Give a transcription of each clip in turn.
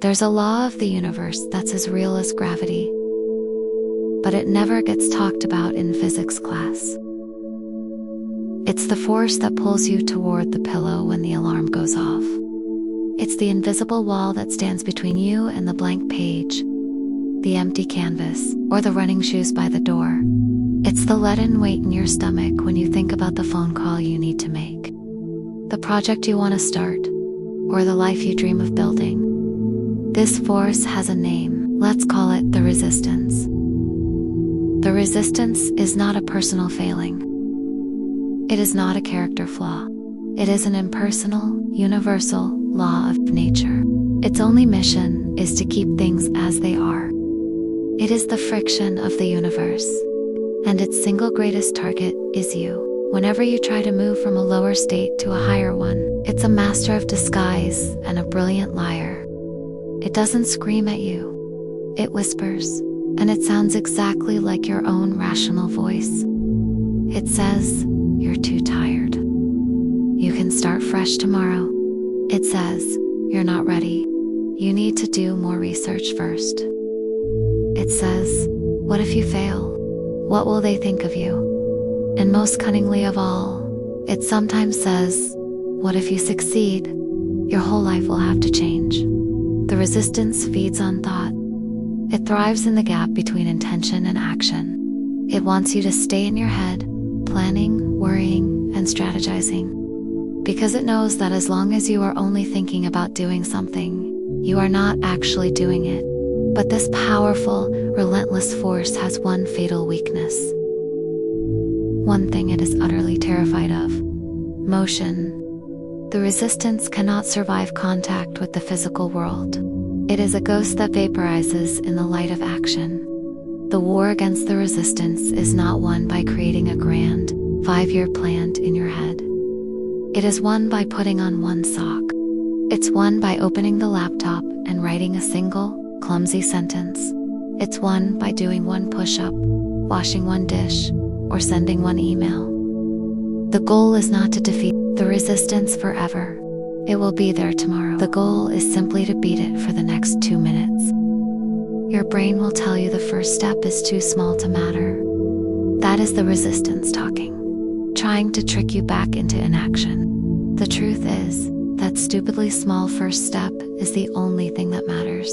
There's a law of the universe that's as real as gravity, but it never gets talked about in physics class. It's the force that pulls you toward the pillow when the alarm goes off. It's the invisible wall that stands between you and the blank page, the empty canvas, or the running shoes by the door. It's the leaden weight in your stomach when you think about the phone call you need to make, the project you want to start, or the life you dream of building. This force has a name. Let's call it the resistance. The resistance is not a personal failing. It is not a character flaw. It is an impersonal, universal law of nature. Its only mission is to keep things as they are. It is the friction of the universe, and its single greatest target is you. Whenever you try to move from a lower state to a higher one, it's a master of disguise and a brilliant liar. It doesn't scream at you. It whispers, and it sounds exactly like your own rational voice. It says, "You're too tired. You can start fresh tomorrow." It says, "You're not ready. You need to do more research first." It says, "What if you fail? What will they think of you?" And most cunningly of all, it sometimes says, "What if you succeed? Your whole life will have to change." The resistance feeds on thought. It thrives in the gap between intention and action. It wants you to stay in your head, planning, worrying, and strategizing. Because it knows that as long as you are only thinking about doing something, you are not actually doing it. But this powerful, relentless force has one fatal weakness. One thing it is utterly terrified of: motion. The resistance cannot survive contact with the physical world. It is a ghost that vaporizes in the light of action. The war against the resistance is not won by creating a grand, 5-year plan in your head. It is won by putting on one sock. It's won by opening the laptop and writing a single, clumsy sentence. It's won by doing one push-up, washing one dish, or sending one email. The goal is not to defeat the resistance forever. It will be there tomorrow. The goal is simply to beat it for the next 2 minutes. Your brain will tell you the first step is too small to matter. That is the resistance talking, trying to trick you back into inaction. The truth is that stupidly small first step is the only thing that matters.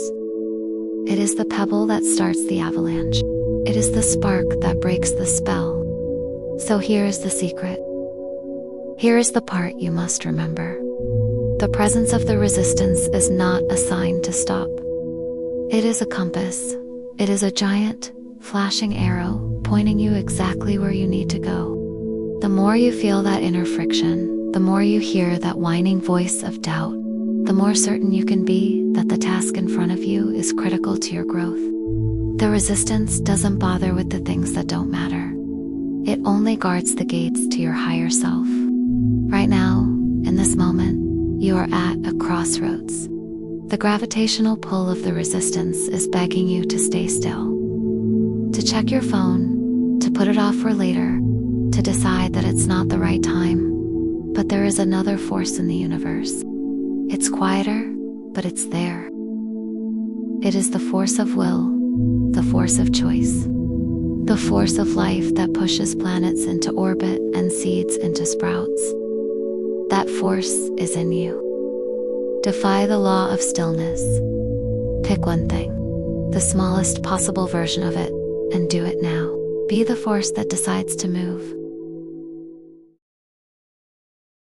It is the pebble that starts the avalanche. It is the spark that breaks the spell. So here is the secret. Here is the part you must remember. The presence of the resistance is not a sign to stop. It is a compass. It is a giant, flashing arrow pointing you exactly where you need to go. The more you feel that inner friction, the more you hear that whining voice of doubt, the more certain you can be that the task in front of you is critical to your growth. The resistance doesn't bother with the things that don't matter. It only guards the gates to your higher self. Right now, in this moment, you are at a crossroads. The gravitational pull of the resistance is begging you to stay still, to check your phone, to put it off for later, to decide that it's not the right time. But there is another force in the universe. It's quieter, but it's there. It is the force of will, the force of choice, the force of life that pushes planets into orbit and seeds into sprouts. That force is in you. Defy the law of stillness. Pick one thing, the smallest possible version of it, and do it now. Be the force that decides to move.